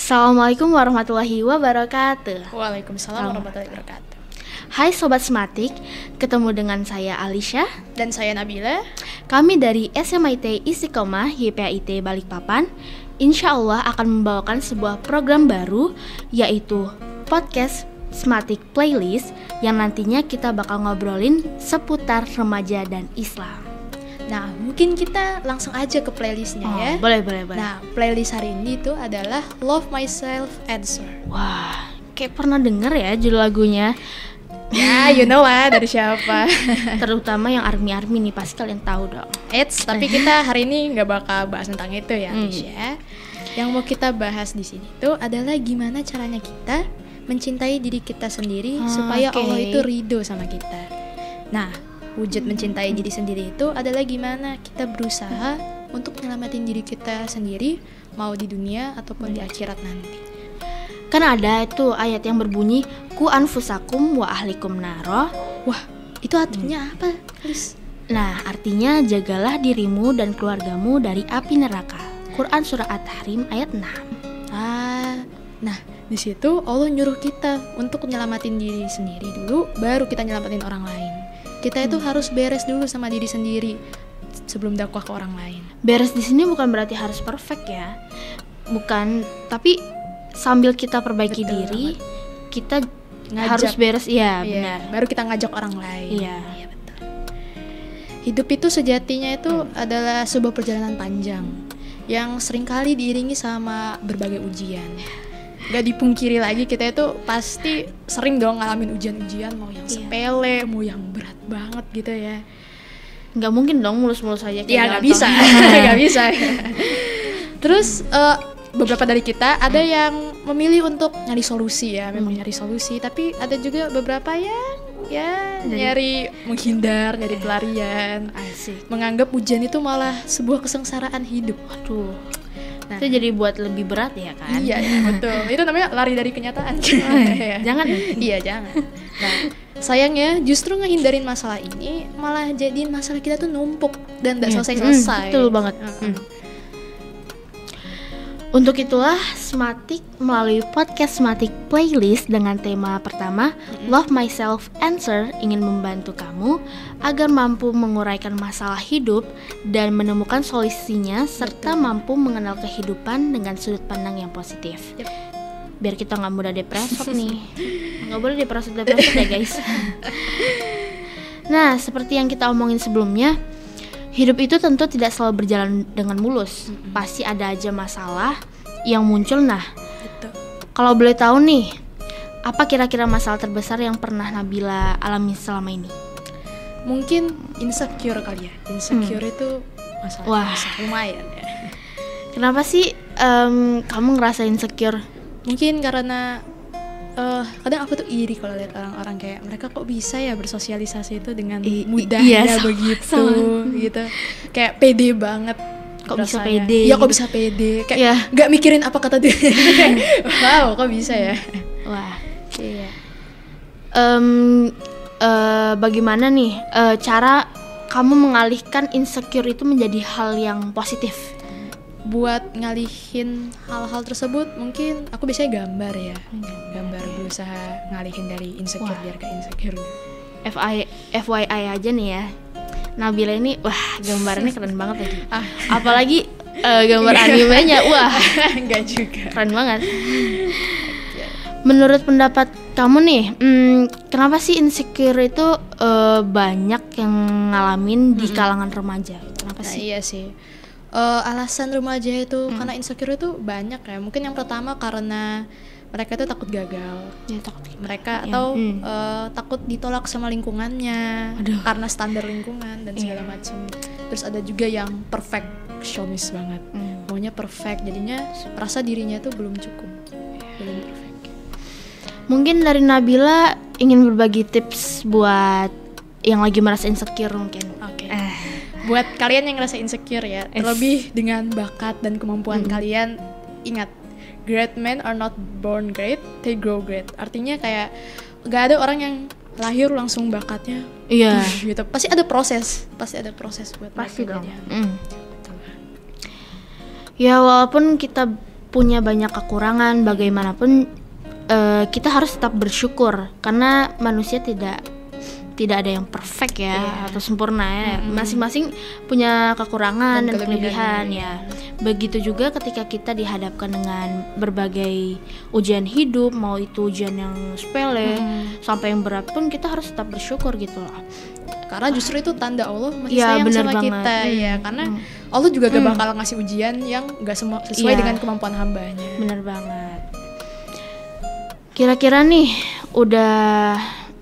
Assalamualaikum warahmatullahi wabarakatuh. Waalaikumsalam warahmatullahi wabarakatuh. Hai Sobat Sematik, ketemu dengan saya Alisha Dan saya Nabila. Kami dari SMIT Istiqomah YPAIT Balikpapan Insya Allah akan membawakan sebuah program baru, yaitu podcast Sematik Playlist, yang nantinya kita bakal ngobrolin seputar remaja dan Islam. Nah, mungkin kita langsung aja ke playlistnya ya. Boleh. Nah, playlist hari ini itu adalah Love Myself Answer. Wah, kayak pernah denger ya judul lagunya. Ya, you know lah dari siapa. Terutama yang army nih, pasti kalian tahu dong. Tapi kita hari ini nggak bakal bahas tentang itu ya, Alicia. Yang mau kita bahas di sini tuh adalah gimana caranya kita mencintai diri kita sendiri supaya Allah itu ridho sama kita. Nah, wujud mencintai diri sendiri itu adalah gimana kita berusaha untuk nyelamatin diri kita sendiri, mau di dunia ataupun di akhirat nanti. Kan ada itu ayat yang berbunyi ku anfusakum wa ahlikum naro. Wah, itu artinya apa, Liz? Nah, artinya jagalah dirimu dan keluargamu dari api neraka. Quran surah At-Tahrim ayat 6. Nah, di situ Allah nyuruh kita untuk nyelamatin diri sendiri dulu, baru kita nyelamatin orang lain. Kita itu harus beres dulu sama diri sendiri sebelum dakwah ke orang lain. Beres di sini bukan berarti harus perfect ya. Bukan, tapi sambil kita perbaiki diri, kita harus beres. Iya, benar. Baru kita ngajak orang lain. Iya, betul. Hidup itu sejatinya itu adalah sebuah perjalanan panjang yang seringkali diiringi sama berbagai ujian. Gak dipungkiri lagi, kita itu pasti sering dong ngalamin ujian-ujian, mau yang sepele, mau yang berat banget gitu ya. Gak mungkin dong mulus-mulus aja. Ya gak bisa. Gak bisa. Terus beberapa dari kita ada yang memilih untuk nyari solusi ya, memang nyari solusi. Tapi ada juga beberapa yang nyari menghindar, nyari pelarian. Asik. Menganggap ujian itu malah sebuah kesengsaraan hidup. Waduh. Nah, itu jadi buat lebih berat ya kan? Iya, betul. Itu namanya lari dari kenyataan. Jangan. Iya, jangan. Nah, sayangnya justru ngehindarin masalah ini malah jadiin masalah kita tuh numpuk dan gak selesai-selesai. Betul banget. Untuk itulah Sematik melalui podcast Sematik Playlist dengan tema pertama Love Myself Answer ingin membantu kamu agar mampu menguraikan masalah hidup dan menemukan solusinya, serta mampu mengenal kehidupan dengan sudut pandang yang positif. Biar kita gak mudah depresi nih. Gak boleh depresi ya guys. Nah, seperti yang kita omongin sebelumnya, hidup itu tentu tidak selalu berjalan dengan mulus. Pasti ada aja masalah yang muncul. Nah, kalau boleh tahu nih, apa kira-kira masalah terbesar yang pernah Nabila alami selama ini? Mungkin insecure kali ya. Insecure itu masalah lumayan ya. Kenapa sih kamu ngerasa insecure? Mungkin karena kadang aku tuh iri kalau lihat orang-orang kayak mereka kok bisa ya bersosialisasi itu dengan mudahnya begitu gitu. Kayak pede banget. Kok bisa rasanya. pede? Iya, kok bisa pede? Kayak nggak mikirin apa kata dia. Wow, kok bisa ya? Wah. Iya. Bagaimana nih cara kamu mengalihkan insecure itu menjadi hal yang positif? Buat ngalihin hal-hal tersebut mungkin aku biasanya gambar ya. Gambar, berusaha ngalihin dari insecure biar ke insecure. FYI aja nih ya, Nabila ini gambarnya keren banget lagi. Apalagi gambar animenya, enggak juga. Keren banget. Menurut pendapat kamu nih, kenapa sih insecure itu banyak yang ngalamin di kalangan remaja? Kenapa sih? Iya sih. Alasan remaja itu karena insecure itu banyak ya. Mungkin yang pertama karena mereka itu takut gagal. Ya, takut mereka atau takut ditolak sama lingkungannya. Karena standar lingkungan dan segala macam. Terus ada juga yang perfectionist banget. Maunya perfect, jadinya merasa dirinya tuh belum cukup. Belum perfect. Mungkin dari Nabila ingin berbagi tips buat yang lagi merasa insecure mungkin. Oke. Buat kalian yang ngerasa insecure ya, terlebih dengan bakat dan kemampuan kalian, ingat, great men are not born great, they grow great. Artinya kayak gak ada orang yang lahir langsung bakatnya. Iya. Gitu. Pasti ada proses buat pasti dong. ya. Ya walaupun kita punya banyak kekurangan, bagaimanapun kita harus tetap bersyukur karena manusia tidak ada yang perfect ya atau sempurna ya. Masing-masing punya kekurangan dan kelebihan ya. Begitu juga ketika kita dihadapkan dengan berbagai ujian hidup, mau itu ujian yang sepele sampai yang berat pun kita harus tetap bersyukur gitu loh. Karena justru itu tanda Allah masih sayang sama banget. Kita ya, karena Allah juga gak bakal ngasih ujian yang gak sesuai dengan kemampuan hambanya. Bener banget. Kira-kira nih udah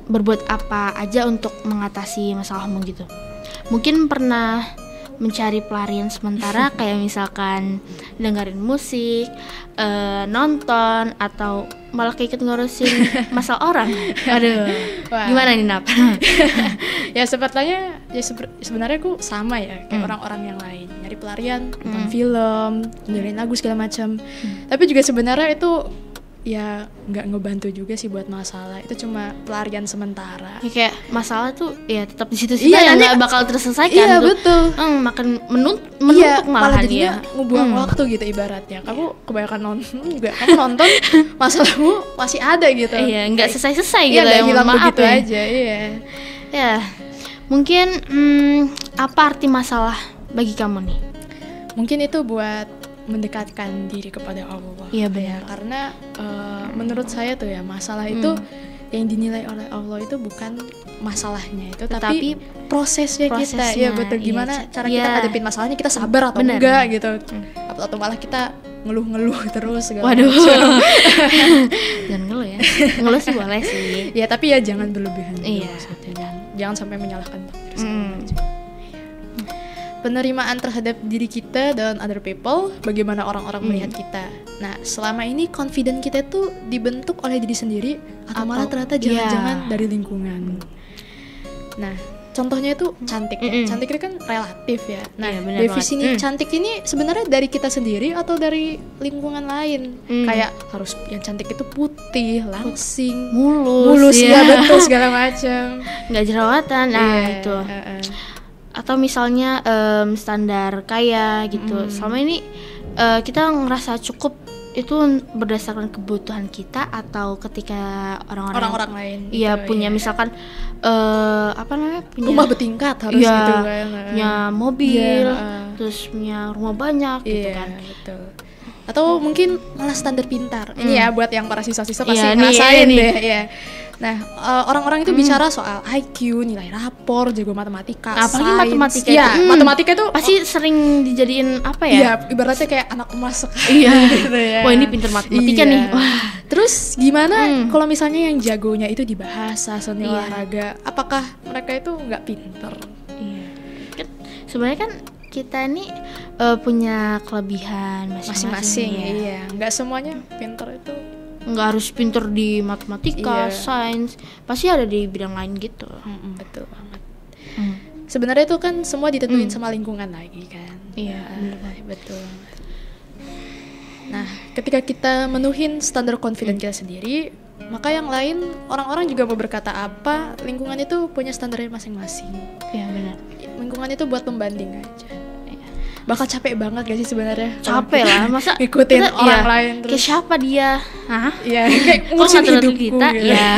berbuat apa aja untuk mengatasi masalahmu gitu? Mungkin pernah mencari pelarian sementara kayak misalkan dengerin musik, nonton, atau malah ikut ngurusin masalah orang. Aduh, gimana nih Nap? Ya sebenarnya aku sama ya kayak orang-orang yang lain, nyari pelarian, nonton film, dengerin lagu segala macam. Tapi juga sebenarnya itu ya nggak ngebantu juga sih buat masalah, itu cuma pelarian sementara ya, kayak masalah tuh ya tetap di situ-situ ya nggak bakal terselesaikan. Iya betul, makan menutup malah jadinya ngebuang waktu gitu ibaratnya. Kamu kebanyakan nonton juga, kamu nonton masalahmu masih ada gitu. Iya, nggak selesai gitu ya, hilang maaf begitu ya. Aja ya mungkin apa arti masalah bagi kamu nih? Mungkin itu buat mendekatkan diri kepada Allah. Iya benar. Karena menurut saya tuh ya masalah itu yang dinilai oleh Allah itu bukan masalahnya itu, tapi prosesnya kita. Ya betul. Gimana cara kita hadapin masalahnya, kita sabar atau enggak gitu. Atau malah kita ngeluh-ngeluh terus segala Waduh. Jangan ngeluh ya. Ngeluh sih boleh sih. Ya tapi ya jangan berlebihan. Iya. Jangan sampai menyalahkan diri. Penerimaan terhadap diri kita dan other people, bagaimana orang-orang melihat kita. Nah, selama ini confident kita tuh dibentuk oleh diri sendiri atau malah ternyata jangan-jangan dari lingkungan. Nah, contohnya itu cantik. Cantik ini kan relatif ya. Nah, definisi cantik ini sebenarnya dari kita sendiri atau dari lingkungan lain. Kayak harus yang cantik itu putih, langsing, mulus ya betul segala macam. Nggak jerawatan. Nah, itu. Atau misalnya standar kaya gitu. Selama ini kita ngerasa cukup itu berdasarkan kebutuhan kita atau ketika orang-orang lain iya gitu, punya misalkan punya rumah bertingkat harus gitu kan, punya mobil, terus punya rumah banyak gitu kan. Betul. Atau mungkin malah standar pintar. Ini ya buat yang para siswa-siswa pasti ngerasain deh ya. Nah, orang-orang itu bicara soal IQ, nilai rapor, jago matematika, apalagi matematika ya, matematika itu pasti sering dijadiin apa ya? Iya, ibaratnya kayak anak emas sekali. Iya. Gitu ya. Wah, ini pintar matematika nih. Wah. Terus gimana kalau misalnya yang jagonya itu di bahasa, seni, olahraga, apakah mereka itu nggak pintar? Iya. Kan sebenarnya kan kita ini punya kelebihan masing-masing ya. Iya, nggak semuanya pintar itu. Nggak harus pinter di matematika, sains, pasti ada di bidang lain gitu. Betul banget. Sebenarnya itu kan semua ditentuin sama lingkungan lagi kan. Iya, betul. Nah, ketika kita menuhin standar confident kita sendiri, maka yang lain orang-orang juga mau berkata apa, lingkungan itu punya standarnya masing-masing. Iya benar. Lingkungan itu buat pembanding aja. Bakal capek banget gak sih sebenarnya? Capek lah, masa ikutin orang lain terus. Kayak siapa dia? Hah? Iya, kayak ngurusin hidup kita. Iya.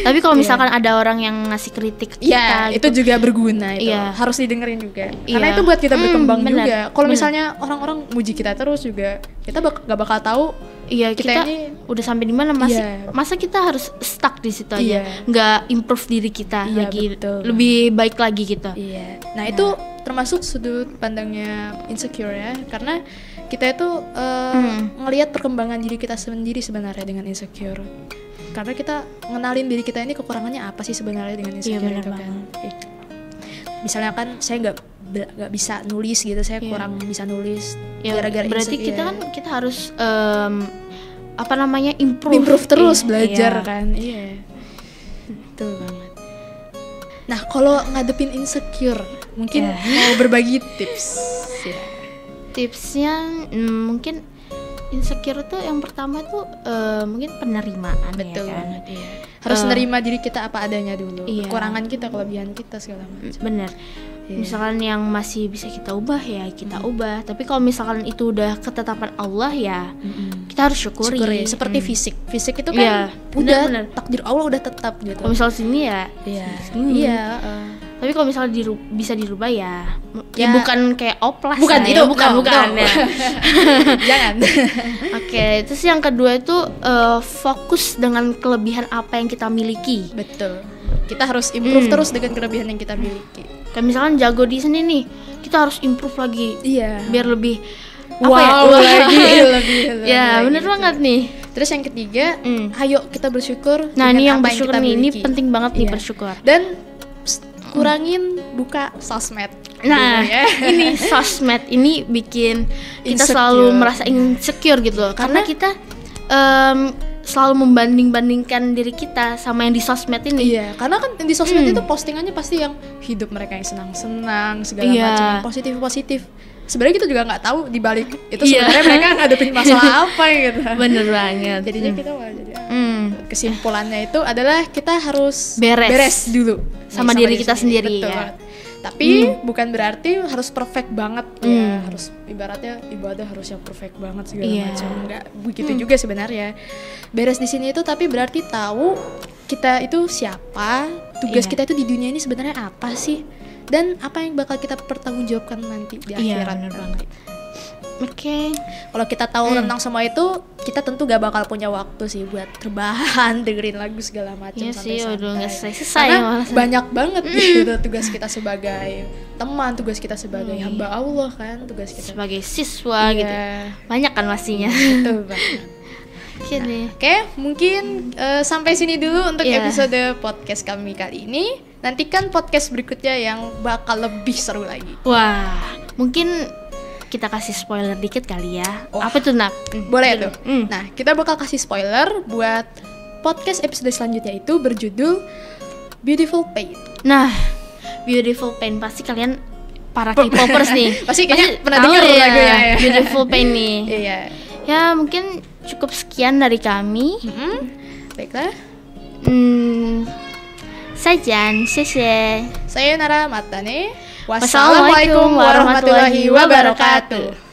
Tapi kalau misalkan ada orang yang ngasih kritik kita, itu juga berguna itu. Harus didengerin juga. Karena itu buat kita berkembang juga. Kalau misalnya orang-orang muji kita terus juga, kita gak bakal tahu. Iya, kita ini udah sampai di mana masa kita harus stuck di situ aja, nggak improve diri kita lagi, lebih baik lagi gitu. Iya. Nah itu termasuk sudut pandangnya insecure ya, karena kita itu ngelihat perkembangan diri kita sendiri sebenarnya dengan insecure. Karena kita ngenalin diri kita ini kekurangannya apa sih sebenarnya dengan insecure itu kan. Misalnya kan saya nggak bisa nulis gitu, saya kurang bisa nulis gara-gara berarti kita kan kita harus improve terus belajar kan. Iya betul banget. Nah kalau ngadepin insecure mungkin mau berbagi tips tipsnya. Mungkin insecure tuh yang pertama tuh mungkin penerimaan. Betul ya kan? banget. Harus nerima diri kita apa adanya dulu, kekurangan kita, kelebihan kita segala macam. Bener. Misalkan yang masih bisa kita ubah ya kita ubah. Tapi kalau misalkan itu udah ketetapan Allah ya kita harus syukuri. Seperti fisik itu kan udah takdir Allah udah tetap gitu. Kalau misalnya sini ya sini. Tapi kalau misalnya bisa dirubah ya bukan kayak oplas. Bukan ya. itu bukan ya. Jangan. Oke, terus yang kedua itu fokus dengan kelebihan apa yang kita miliki. Betul. Kita harus improve terus dengan kelebihan yang kita miliki. Kayak misalkan jago di sini nih, kita harus improve lagi. Iya. Biar lebih lebih ya, bener gitu. banget nih. Terus yang ketiga, ayo kita bersyukur. Nah, ini yang apa bersyukur yang kita nih, ini miliki. penting banget nih bersyukur. Dan kurangin buka sosmed. Nah, ini sosmed ini bikin kita selalu merasa insecure gitu. Karena kita selalu membanding-bandingkan diri kita sama yang di sosmed ini. Iya, karena kan di sosmed itu postingannya pasti yang hidup mereka yang senang-senang, segala macam yang positif-positif. Sebenarnya kita juga nggak tahu di balik itu sebenarnya mereka ngadepin masalah apa gitu. Bener banget. Jadinya kita malah jadi kesimpulannya itu adalah kita harus beres dulu sama diri kita sendiri. Betul ya. banget. Tapi bukan berarti harus perfect banget ya. Harus ibaratnya ibadah harus yang perfect banget segala macam. Enggak begitu juga sebenarnya. Beres di sini itu tapi berarti tahu kita itu siapa, tugas kita itu di dunia ini sebenarnya apa sih, dan apa yang bakal kita pertanggungjawabkan nanti di akhirat. Bener banget. Oke. Kalau kita tahu tentang semua itu, kita tentu gak bakal punya waktu sih buat rebahan, dengerin lagu segala macam. Iya sih, udah nggak selesai. Karena banyak banget gitu tugas kita sebagai teman, tugas kita sebagai hamba Allah kan, tugas kita sebagai siswa gitu. Banyak kan pastinya. Betul banget. Oke, mungkin sampai sini dulu untuk episode podcast kami kali ini. Nantikan podcast berikutnya yang bakal lebih seru lagi. Wah, mungkin kita kasih spoiler dikit kali ya. Apa tuh, Nap? Boleh tuh. Nah, kita bakal kasih spoiler buat podcast episode selanjutnya itu berjudul Beautiful Pain. Nah, Beautiful Pain pasti kalian para K-popers nih. Pasti kayaknya pernah dengar lagunya ya. Beautiful Pain nih. Iya. Ya, mungkin cukup sekian dari kami. Baiklah. Sajan, Saya Nara Matane. Wassalamualaikum warahmatullahi wabarakatuh.